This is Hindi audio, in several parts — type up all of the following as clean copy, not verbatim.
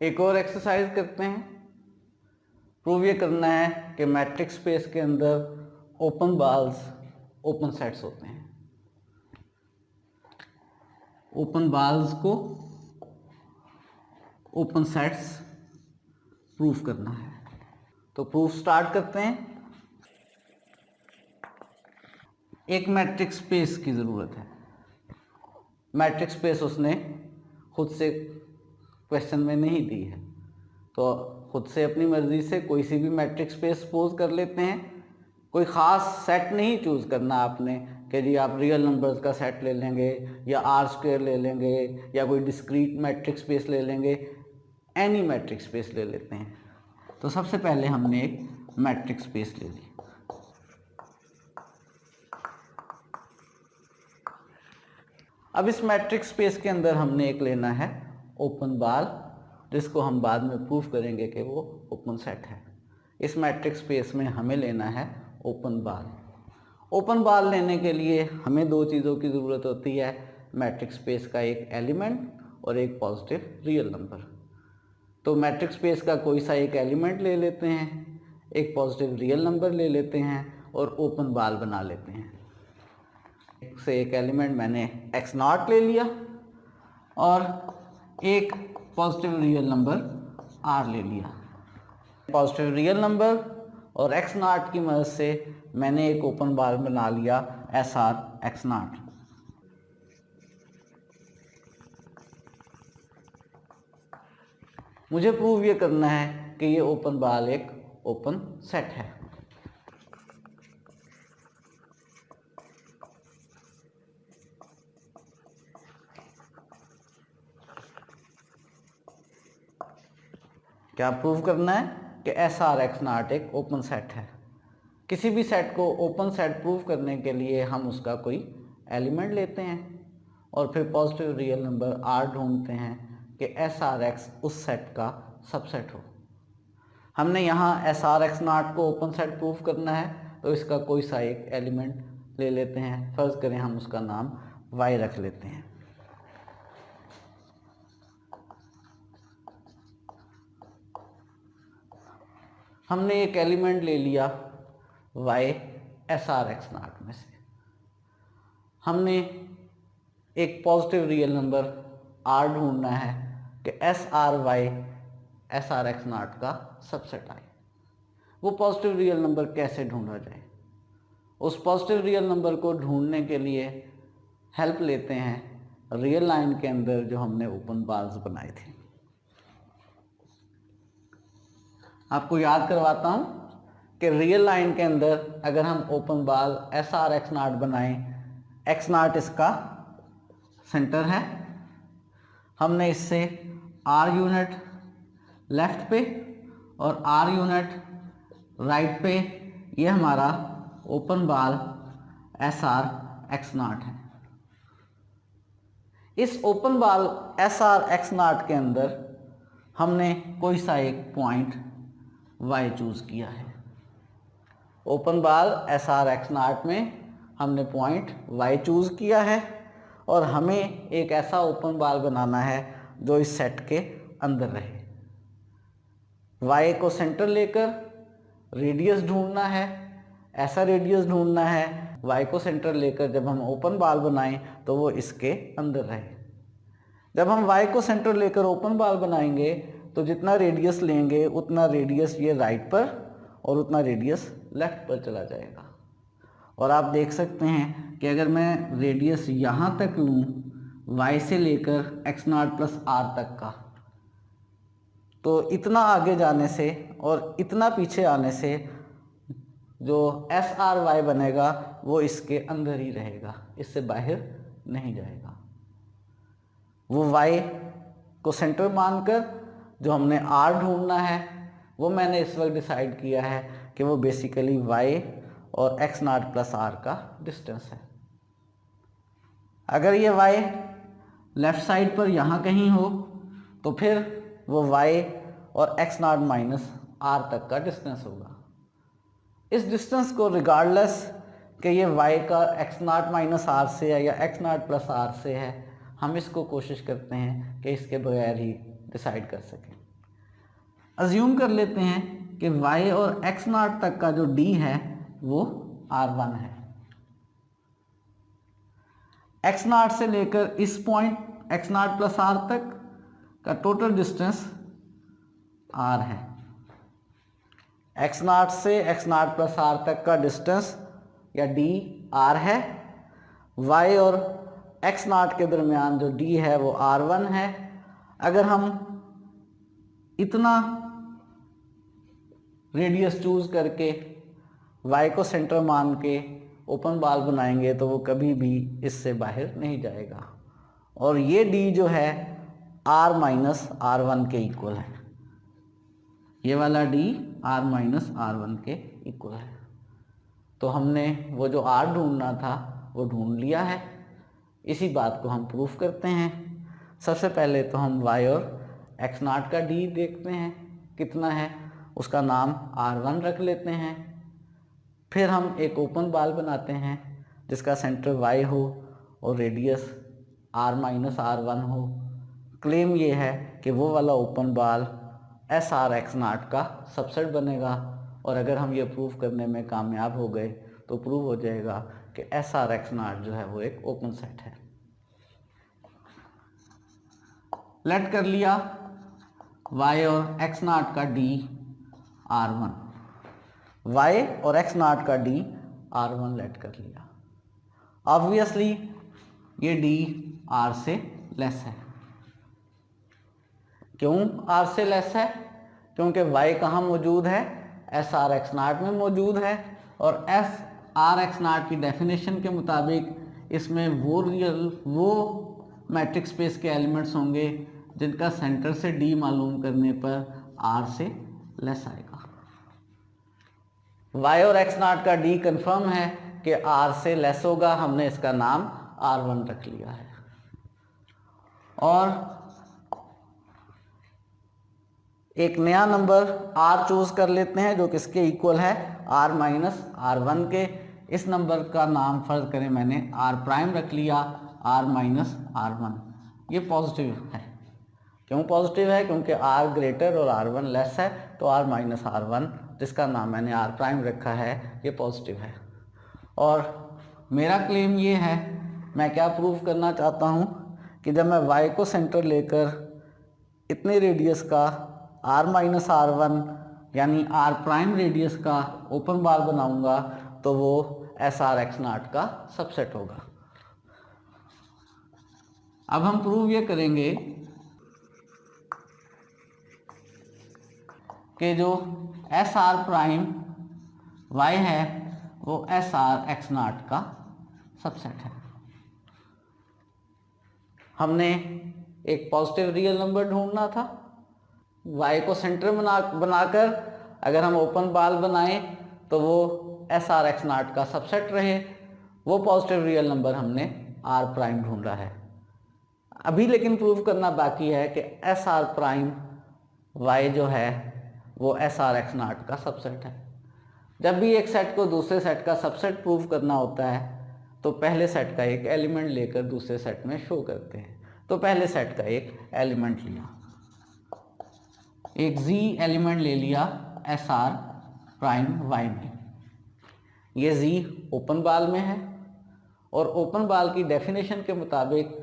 एक और एक्सरसाइज करते हैं। प्रूव ये करना है कि मैट्रिक स्पेस के अंदर ओपन बाल्स ओपन सेट्स होते हैं। ओपन बाल्स को ओपन सेट्स प्रूफ करना है। तो प्रूफ स्टार्ट करते हैं। एक मैट्रिक स्पेस की ज़रूरत है। मैट्रिक स्पेस उसने खुद से क्वेश्चन में नहीं दी है, तो खुद से अपनी मर्ज़ी से कोई सी भी मैट्रिक स्पेस सपोज कर लेते हैं। कोई ख़ास सेट नहीं चूज़ करना आपने कि जी आप रियल नंबर्स का सेट ले लेंगे या आर स्क्वायर ले लेंगे या कोई डिस्क्रीट मैट्रिक स्पेस ले लेंगे। एनी मैट्रिक स्पेस ले लेते हैं। तो सबसे पहले हमने एक मैट्रिक स्पेस ले ली। अब इस मैट्रिक स्पेस के अंदर हमने एक लेना है ओपन बाल, जिसको हम बाद में प्रूफ करेंगे कि वो ओपन सेट है। इस मैट्रिक स्पेस में हमें लेना है ओपन बाल। ओपन बाल लेने के लिए हमें दो चीज़ों की ज़रूरत होती है, मैट्रिक स्पेस का एक एलिमेंट और एक पॉजिटिव रियल नंबर। तो मैट्रिक स्पेस का कोई सा एक एलिमेंट ले लेते हैं, एक पॉजिटिव रियल नंबर ले लेते हैं और ओपन बाल बना लेते हैं। से एक एलिमेंट मैंने x0 ले लिया और एक पॉजिटिव रियल नंबर r ले लिया। पॉजिटिव रियल नंबर और x0 की मदद से मैंने एक ओपन बार बना लिया SR x0। मुझे प्रूव ये करना है कि ये ओपन बाल एक ओपन सेट है। क्या प्रूव करना है कि SR x0 एक ओपन सेट है। किसी भी सेट को ओपन सेट प्रूव करने के लिए हम उसका कोई एलिमेंट लेते हैं और फिर पॉजिटिव रियल नंबर R ढूंढते हैं कि SR x उस सेट का सबसेट हो। हमने यहाँ SR x0 को ओपन सेट प्रूव करना है, तो इसका कोई सा एक एलिमेंट ले लेते हैं। फर्ज करें हम उसका नाम y रख लेते हैं। हमने एक एलिमेंट ले लिया y SR x0 में से। हमने एक पॉजिटिव रियल नंबर r ढूंढना है कि SRy SR x0 का सबसेट आए। वो पॉजिटिव रियल नंबर कैसे ढूंढा जाए? उस पॉजिटिव रियल नंबर को ढूंढने के लिए हेल्प लेते हैं रियल लाइन के अंदर जो हमने ओपन बाल्स बनाए थे। आपको याद करवाता हूँ कि रियल लाइन के अंदर अगर हम ओपन बाल SR x0 बनाएं, x0 इसका सेंटर है। हमने इससे R यूनिट लेफ्ट पे और R यूनिट राइट पे, ये हमारा ओपन बाल SR x0 है। इस ओपन बाल SR x0 के अंदर हमने कोई सा एक पॉइंट y चूज़ किया है। ओपन बाल SR x0 में हमने पॉइंट y चूज़ किया है और हमें एक ऐसा ओपन बाल बनाना है जो इस सेट के अंदर रहे। y को सेंटर लेकर रेडियस ढूंढना है, ऐसा रेडियस ढूंढना है y को सेंटर लेकर जब हम ओपन बाल बनाएं तो वो इसके अंदर रहे। जब हम y को सेंटर लेकर ओपन बाल बनाएंगे तो जितना रेडियस लेंगे उतना रेडियस ये राइट पर और उतना रेडियस लेफ्ट पर चला जाएगा। और आप देख सकते हैं कि अगर मैं रेडियस यहाँ तक लूँ y से लेकर x0 प्लस r तक का, तो इतना आगे जाने से और इतना पीछे आने से जो SRy बनेगा वो इसके अंदर ही रहेगा, इससे बाहर नहीं जाएगा। वो y को सेंटर मानकर जो हमने r ढूंढना है वो मैंने इस वक्त डिसाइड किया है कि वो बेसिकली y और x0 प्लस r का डिस्टेंस है। अगर ये y लेफ़्ट साइड पर यहाँ कहीं हो तो फिर वो y और x0 माइनस r तक का डिस्टेंस होगा। इस डिस्टेंस को रिगार्डलेस कि ये y का x0 माइनस r से है या x0 प्लस r से है, हम इसको कोशिश करते हैं कि इसके बगैर ही डिसाइड कर सकें। अज्यूम कर लेते हैं कि y और x नॉट तक का जो d है वो r1 है। x नॉट से लेकर इस point x not plus r तक का टोटल डिस्टेंस r है। x नॉट से x नॉट प्लस r तक का डिस्टेंस या d r है। y और x नॉट के दरमियान जो d है वो r1 है। अगर हम इतना रेडियस चूज करके y को सेंटर मान के ओपन बॉल बनाएंगे तो वो कभी भी इससे बाहर नहीं जाएगा और ये d जो है r माइनस r1 के इक्वल है। ये वाला d r माइनस r1 के इक्वल है। तो हमने वो जो r ढूंढना था वो ढूंढ लिया है। इसी बात को हम प्रूफ करते हैं। सबसे पहले तो हम y और x नॉट का d देखते हैं कितना है, उसका नाम r1 रख लेते हैं। फिर हम एक ओपन बॉल बनाते हैं जिसका सेंटर y हो और रेडियस r माइनस r1 हो। क्लेम ये है कि वो वाला ओपन बॉल SR(x नॉट का सबसेट बनेगा और अगर हम ये प्रूव करने में कामयाब हो गए तो प्रूव हो जाएगा कि SR(x नॉट जो है वो एक ओपन सेट है। लेट कर लिया y और x नॉट का d r1, y और x नॉट का d r1 लेट कर लिया। ऑब्वियसली ये d r से लेस है। क्यों r से लेस है? क्योंकि y कहाँ मौजूद है? SR(x नॉट में मौजूद है और SR(x नॉट की डेफिनेशन के मुताबिक इसमें वो मैट्रिक्स स्पेस के एलिमेंट्स होंगे जिनका सेंटर से d मालूम करने पर r से लेस आएगा। y और x नॉट का d कंफर्म है कि r से लेस होगा। हमने इसका नाम r1 रख लिया है और एक नया नंबर r चूज कर लेते हैं जो किसके इक्वल है, r माइनस r1 के। इस नंबर का नाम फर्ज करें मैंने r प्राइम रख लिया, r माइनस r1। ये पॉजिटिव है। क्यों पॉजिटिव है? क्योंकि r ग्रेटर और r1 लेस है तो r माइनस r1 जिसका नाम मैंने r प्राइम रखा है ये पॉजिटिव है। और मेरा क्लेम ये है, मैं क्या प्रूव करना चाहता हूँ कि जब मैं y को सेंटर लेकर इतने रेडियस का r माइनस r1 यानी r प्राइम रेडियस का ओपन बॉल बनाऊंगा तो वो SR(x नॉट का सबसेट होगा। अब हम प्रूव ये करेंगे कि जो SR प्राइम y है वो SR(x नॉट का सबसेट है। हमने एक पॉजिटिव रियल नंबर ढूंढना था। y को सेंटर बनाकर अगर हम ओपन बॉल बनाएं तो वो SR(x नॉट का सबसेट रहे। वो पॉजिटिव रियल नंबर हमने r प्राइम ढूंढा है। अभी लेकिन प्रूव करना बाकी है कि SR प्राइम y जो है वो SR(x नॉट का सबसेट है। जब भी एक सेट को दूसरे सेट का सबसेट प्रूव करना होता है तो पहले सेट का एक एलिमेंट लेकर दूसरे सेट में शो करते हैं। तो पहले सेट का एक एलिमेंट लिया, एक z एलिमेंट ले लिया SR प्राइम y में। ये z ओपन बॉल में है और ओपन बॉल की डेफिनेशन के मुताबिक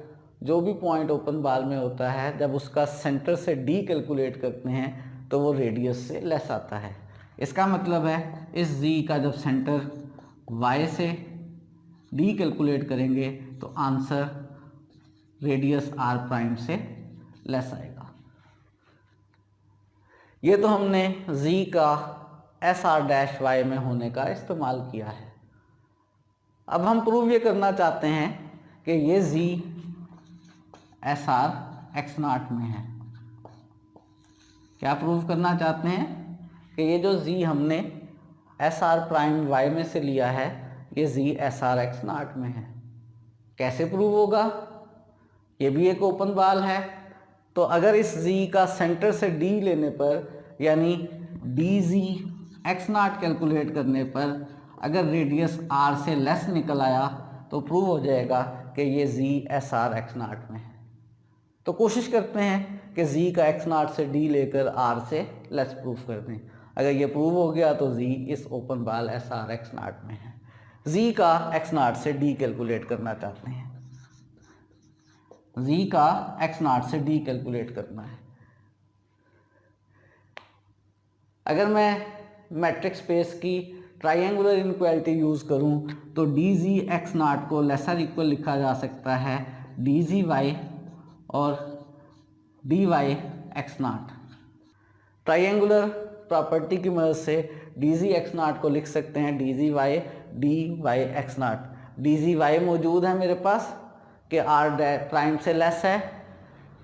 जो भी पॉइंट ओपन बॉल में होता है जब उसका सेंटर से d कैलकुलेट करते हैं तो वो रेडियस से लेस आता है। इसका मतलब है इस z का जब सेंटर y से d कैलकुलेट करेंगे तो आंसर रेडियस r प्राइम से लेस आएगा। ये तो हमने z का SR-y में होने का इस्तेमाल किया है। अब हम प्रूव ये करना चाहते हैं कि ये z SR(x नॉट में है। क्या प्रूव करना चाहते हैं कि ये जो z हमने SR प्राइम y में से लिया है ये z SR(x नॉट में है। कैसे प्रूव होगा? ये भी एक ओपन बॉल है तो अगर इस z का सेंटर से d लेने पर यानी dz x नॉट कैलकुलेट करने पर अगर रेडियस r से लेस निकल आया तो प्रूव हो जाएगा कि ये z SR(x नॉट में है। तो कोशिश करते हैं कि z का x नॉट से d लेकर r से लेस प्रूफ कर दें। अगर ये प्रूव हो गया तो z इस ओपन बाल एस आर एक्स नॉट में है। z का x नॉट से d कैलकुलेट करना चाहते हैं, z का x नॉट से d कैलकुलेट करना है। अगर मैं मैट्रिक्स स्पेस की ट्राइंगुलर इनक्वालिटी यूज़ करूं तो डी जी एक्स नॉट को लेसर इक्वल लिखा जा सकता है डी जी वाई और d y x naught. Triangular property की मदद से डी जी एक्स नॉट को लिख सकते हैं d g y x naught. D g y मौजूद है मेरे पास कि आर प्राइम से लेस है,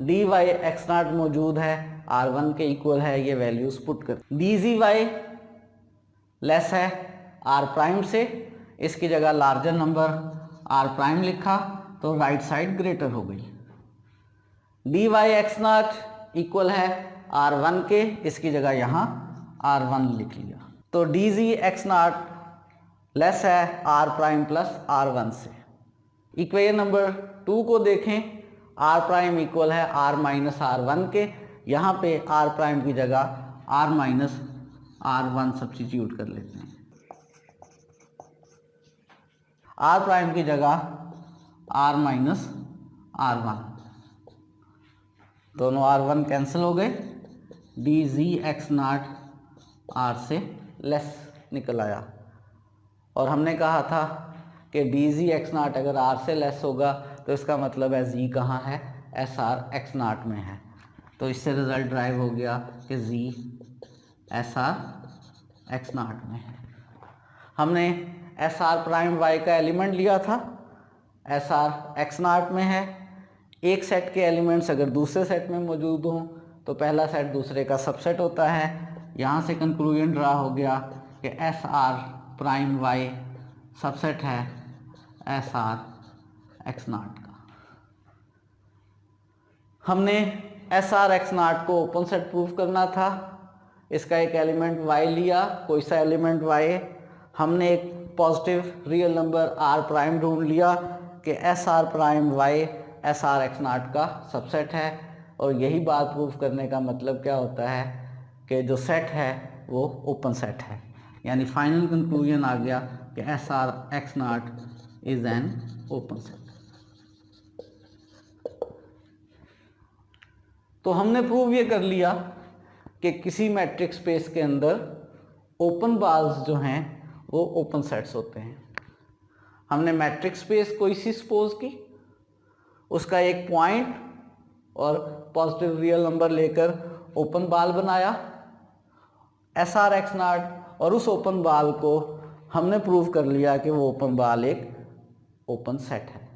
डी वाई एक्स नॉट मौजूद है आर वन के इक्वल है, ये वैल्यूज पुट कर डी जी वाई लेस है आर प्राइम से, इसकी जगह लार्जर नंबर आर प्राइम लिखा तो राइट साइड ग्रेटर हो गई। D y x not equal है आर वन के, इसकी जगह यहाँ आर वन लिख लिया तो d g x not less है r prime plus r one से। इक्वेशन नंबर 2 को देखें, आर प्राइम इक्वल है आर माइनस आर वन के, यहाँ पे आर प्राइम की जगह r minus r one substitute कर लेते हैं। आर प्राइम की जगह आर माइनस आर वन, दोनों आर वन कैंसिल हो गए, d g x naught r से लेस निकल आया। और हमने कहा था कि डी जी एक्स नॉट अगर आर से लेस होगा तो इसका मतलब है जी कहाँ है, एस आर एक्स नॉट में है। तो इससे रिजल्ट ड्राइव हो गया कि G S R X not में है। हमने एस आर प्राइम वाई का एलिमेंट लिया था, एस आर एक्स नॉट में है। एक सेट के एलिमेंट्स अगर दूसरे सेट में मौजूद हों तो पहला सेट दूसरे का सबसेट होता है। यहाँ से कंक्लूजन ड्रा हो गया कि S R prime Y subset है एस आर एक्स नॉट का। हमने एस आर एक्स नॉट को ओपन सेट प्रूफ करना था। इसका एक एलिमेंट y लिया, कोई सा एलिमेंट y, हमने एक positive real number r prime ढूंढ लिया कि S R prime y S R X not का सबसेट है। और यही बात प्रूफ करने का मतलब क्या होता है कि जो सेट है वो ओपन सेट है। यानी फाइनल कंक्लूजन आ गया कि S R X not is an open set. तो हमने प्रूव ये कर लिया कि किसी मैट्रिक्स स्पेस के अंदर ओपन बाल्स जो हैं वो ओपन सेट्स होते हैं। हमने मैट्रिक्स स्पेस कोई सी सपोज की, उसका एक पॉइंट और पॉजिटिव रियल नंबर लेकर ओपन बाल बनाया एस आर एक्स नॉट, और उस ओपन बाल को हमने प्रूव कर लिया कि वो ओपन बाल एक ओपन सेट है।